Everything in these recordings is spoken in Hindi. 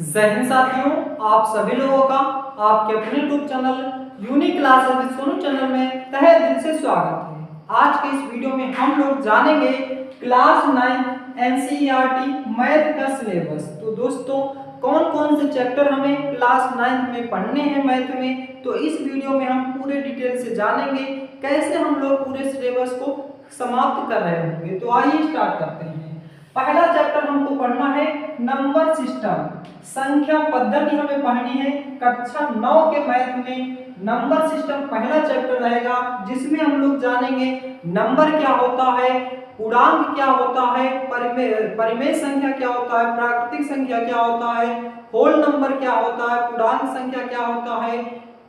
जय हिंद साथियों, आप सभी लोगों का आपके अपने YouTube channel unique classes with Sonu channel में तहे दिल से स्वागत है। आज के इस वीडियो में हम लोग जानेंगे क्लास 9 एनसीईआरटी मैथ का सिलेबस। तो दोस्तों, कौन कौन से चैप्टर हमें क्लास 9 में पढ़ने हैं मैथ में, तो इस वीडियो में हम पूरे डिटेल से जानेंगे कैसे हम लोग पूरे सिलेबस को समाप्त कर रहे होंगे। तो आइए स्टार्ट करते हैं। पहला चैप्टर हमको पढ़ना है नंबर सिस्टम, संख्या पद्धति हमें पढ़नी है। कक्षा 9 के मैथ में नंबर सिस्टम पहला चैप्टर रहेगा, जिसमें हम लोग जानेंगे नंबर क्या होता है, पूर्णांक क्या होता है, परिमेय संख्या क्या होता है, प्राकृतिक संख्या क्या होता है, होल नंबर क्या होता है, पूर्णांक संख्या क्या होता है,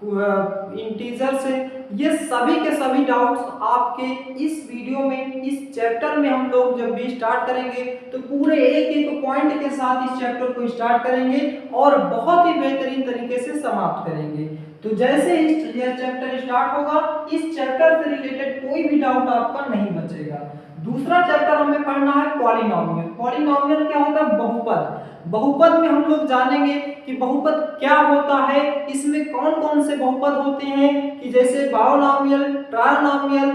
इंटीजर से। ये सभी के सभी डाउट्स आपके इस वीडियो में, इस चैप्टर में हम लोग जब भी स्टार्ट करेंगे तो पूरे एक एक पॉइंट के साथ इस चैप्टर को स्टार्ट करेंगे और बहुत ही बेहतरीन तरीके से समाप्त करेंगे। तो जैसे यह चैप्टर स्टार्ट होगा, इस चैप्टर से रिलेटेड कोई भी डाउट आपका नहीं बचेगा। दूसरा चैप्टर हमें पढ़ना है पॉलिनोमियल। पॉलिनोमियल क्या होता है? बहुपद। बहुपद में हम लोग जानेंगे कि बहुपद क्या होता है, इसमें कौन कौन से बहुपद होते हैं, कि जैसे बायोनोमियल, ट्रायनोमियल,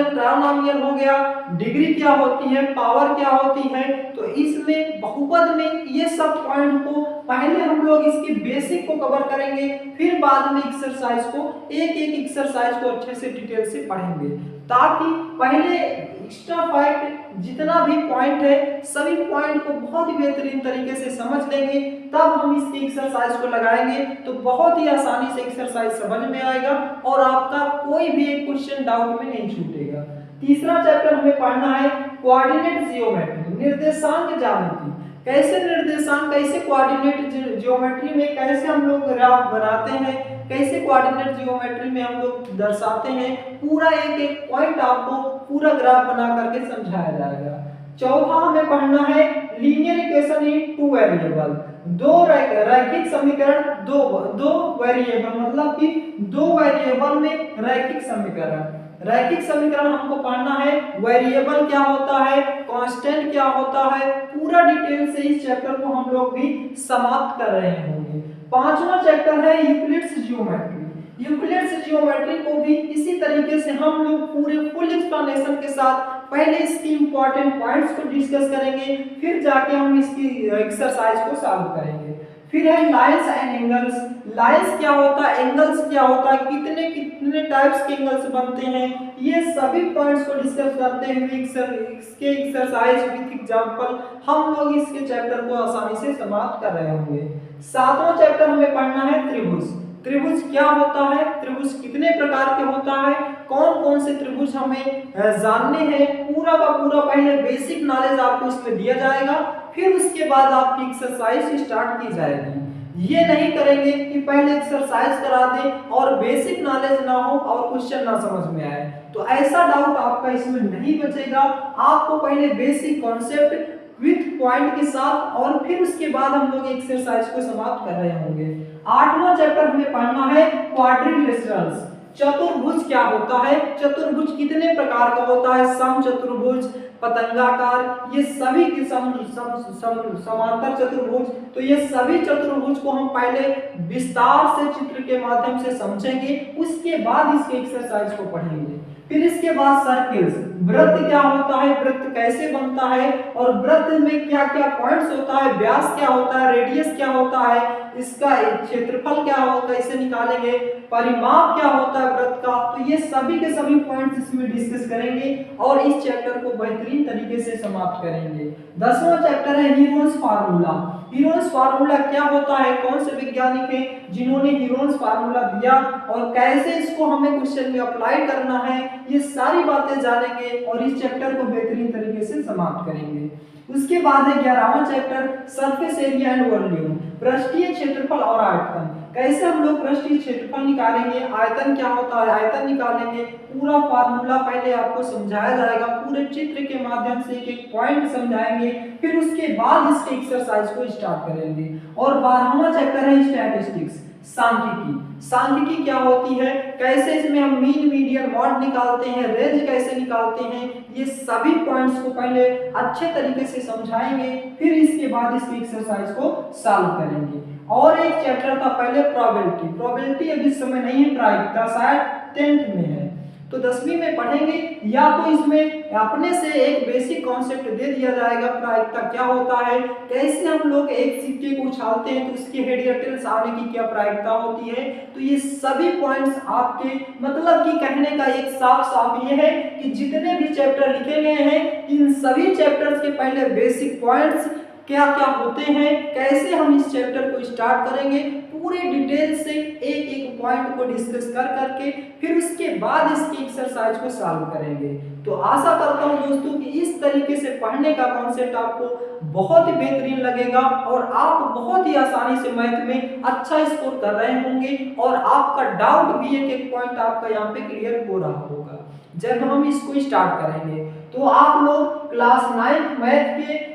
ट्रायनोमियल हो गया, डिग्री क्या होती है, पावर क्या होती है। तो इसमें बहुपद में ये सब पॉइंट को पहले हम लोग इसके बेसिक को कवर करेंगे, फिर बाद में एक्सरसाइज को एक एक एक्सरसाइज को अच्छे से डिटेल से पढ़ेंगे, ताकि पहले एक्स्ट्रा फैक्ट जितना भी पॉइंट है सभी पॉइंट को बहुत ही बेहतरीन तरीके से समझ लेंगे। तब हम इसकी एक्सरसाइज को लगाएंगे तो बहुत ही आसानी से एक्सरसाइज समझ में आएगा और आपका कोई भी एक क्वेश्चन डाउट में नहीं छूटेगा। तीसरा चैप्टर हमें पढ़ना है कोऑर्डिनेट जियोमेट्री, निर्देशांक ज्यामिति। कैसे निर्देशांक, कैसे कोऑर्डिनेट जियोमेट्री में कैसे हम लोग ग्राफ बनाते हैं, कैसे कोऑर्डिनेट जियोमेट्री में हम लोग दर्शाते हैं, पूरा एक एक पॉइंट आपको पूरा ग्राफ बना करके समझाया जाएगा। चौथा हमें पढ़ना है linear equation in two variable, दो रैखिक समीकरण, दो वेरिएबल, मतलब कि दो वेरिएबल में रैखिक समीकरण। रैखिक समीकरण हमको पढ़ना है, वेरिएबल क्या होता है, कांस्टेंट क्या होता है, पूरा डिटेल से इस चैप्टर को हम लोग भी समाप्त कर रहे होंगे। पांचवा चैप्टर है यूक्लिड्स ज्योमेट्री। यूक्लिड्स ज्योमेट्री को भी इसी तरीके से हम लोग पूरे फुल एक्सप्लेनेशन के साथ पहले इसकी इंपॉर्टेंट पॉइंट्स को डिस्कस करेंगे, फिर जाके हम इसकी एक्सरसाइज को सॉल्व करेंगे। फिर है लाइंस एंड एंगल्स। लाइंस क्या होता है, एंगल्स क्या होता है, कितने कितने टाइप्स के एंगल्स बनते हैं, ये सभी पॉइंट्स को डिस्कस करते हुए इसके एक्सरसाइज विद एग्जांपल हम लोग इसके चैप्टर को आसानी से समाप्त कर रहे होंगे। सातवां चैप्टर हमें पढ़ना है त्रिभुज। त्रिभुज क्या होता है, त्रिभुज कितने प्रकार के होता है, कौन कौन से त्रिभुज हमें जानने हैं, पूरा का पूरा पहले बेसिक नॉलेज आपको इसमें दिया जाएगा, फिर उसके बाद आपकी एक्सरसाइज स्टार्ट की जाएगी। ये नहीं करेंगे कि पहले एक्सरसाइज करा दें और बेसिक नॉलेज ना हो और क्वेश्चन ना समझ में आए, तो ऐसा डाउट आपका इसमें नहीं बचेगा। आपको पहले बेसिक कॉन्सेप्ट विथ पॉइंट के साथ और फिर उसके बाद हम लोग एक्सरसाइज को समाप्त कर रहे होंगे। आठवां चैप्टर हमें पढ़ना है क्वाड्रिलेटरल्स। चतुर्भुज क्या होता है, चतुर्भुज कितने प्रकार का होता है, समचतुर्भुज, पतंगाकार, ये सभी के समांतर चतुर्भुज। तो ये सभी चतुर्भुज को हम पहले विस्तार से चित्र के माध्यम से समझेंगे, उसके बाद इसके एक्सरसाइज को पढ़ेंगे। फिर इसके बाद सर्किल्स, वृत्त क्या होता है, वृत्त कैसे बनता है और वृत्त में क्या क्या पॉइंट्स होता है, व्यास क्या होता है, रेडियस क्या होता है, इसका क्षेत्रफल क्या होता है, इसे निकालेंगे, परिमाप क्या होता है वृत्त का। तो ये सभी के सभी पॉइंट्स इसमें डिस्कस करेंगे और इस चैप्टर को बेहतरीन तरीके से समाप्त करेंगे। 10वां चैप्टर है हीरोन्स फार्मूला। हीरोन्स फार्मूला क्या होता है, कौन से वैज्ञानिक हैं जिन्होंने हीरोन्स फार्मूला दिया और कैसे इसको हमें क्वेश्चन में अप्लाई करना है, ये सारी बातें जानेंगे और इस चैप्टर को बेहतरीन तरीके से समाप्त करेंगे। उसके बाद है 11वां chapter surface area and volume, पृष्ठीय क्षेत्रफल और आयतन। कैसे हम लोग पृष्ठीय क्षेत्रफल निकालेंगे, आयतन क्या होता है आयतन निकालेंगे, पूरा फार्मूला पहले आपको समझाया जाएगा, पूरे चित्र के माध्यम से एक एक पॉइंट समझाएंगे, फिर उसके बाद इसके एक्सरसाइज को स्टार्ट करेंगे। और 12वां चैप्टर है स्टैटिस्टिक्स। सांख्यिकी। सांख्यिकी क्या होती है, कैसे इसमें हम मीन, मीडियन, मॉड निकालते हैं, रेंज कैसे निकालते हैं, ये सभी पॉइंट्स को पहले अच्छे तरीके से समझाएंगे, फिर इसके बाद इसकी एक्सरसाइज को सॉल्व करेंगे। और एक चैप्टर था पहले प्रोबेबिलिटी। प्रोबेबिलिटी अभी समय नहीं है, प्रायिकता शायद 10th में है, तो 10वीं में पढ़ेंगे। या तो इसमें अपने से एक बेसिक कॉन्सेप्ट दे दिया जाएगा, प्रायिकता क्या होता है, कैसे हम लोग एक सिक्के को उछालते हैं तो उसके हेड या टेल्स आने की क्या प्रायिकता होती है। तो ये सभी पॉइंट्स आपके मतलब कि कहने का एक साफ साफ ये है कि जितने भी चैप्टर लिखे गए हैं, इन सभी चैप्टर्स के पहले बेसिक पॉइंट्स क्या क्या होते हैं, कैसे हम इस चैप्टर को स्टार्ट करेंगे, पूरे डिटेल से एक एक पॉइंट को डिस्कस कर करके फिर उसके बाद इसकी एक्सरसाइज को सॉल्व करेंगे। तो आशा करता हूं दोस्तों कि इस तरीके से पढ़ने का कॉन्सेप्ट आपको बहुत ही बेहतरीन लगेगा और आप बहुत ही आसानी से मैथ में अच्छा स्कोर कर रहे होंगे और आपका डाउट भी एक एक पॉइंट आपका यहाँ पे क्लियर हो रहा होगा जब हम इसको स्टार्ट करेंगे। तो आप लोग क्लास 9 मैथ के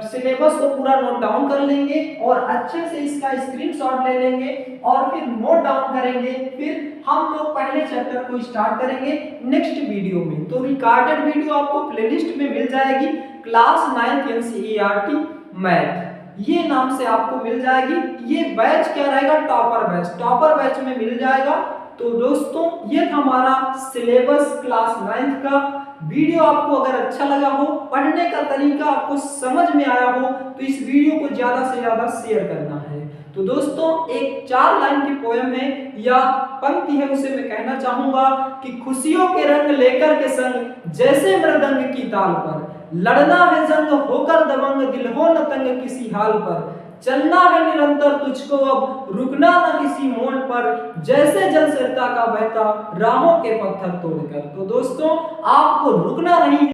सिलेबस को पूरा नोट डाउन कर लेंगे और अच्छे से इसका स्क्रीनशॉट ले लेंगे और फिर नोट डाउन करेंगे। फिर हम लोग पहले चैप्टर को स्टार्ट करेंगे नेक्स्ट वीडियो में। तो रिकॉर्डेड वीडियो आपको प्लेलिस्ट में मिल जाएगी, क्लास 9 NCERT मैथ ये नाम से आपको मिल जाएगी। ये बैच क्या रहेगा, टॉपर बैच, टॉपर बैच में मिल जाएगा। तो दोस्तों ये था हमारा सिलेबस क्लास 9 का। वीडियो आपको अगर अच्छा लगा हो, पढ़ने का तरीका आपको समझ में आया हो, तो इस वीडियो को ज्यादा से ज्यादा शेयर करना है। तो दोस्तों एक 4 लाइन की पोयम है या पंक्ति है, उसे मैं कहना चाहूंगा कि खुशियों के रंग लेकर के संग जैसे मृदंग की ताल पर, लड़ना है जंग होकर दबंग, दिल हो न तंग किसी हाल पर, चलना है निरंतर तुझको अब, रुकना न किसी मोड़ पर, जैसे जल सरता का बहता राहों के पत्थर तोड़कर। तो दोस्तों आपको रुकना नहीं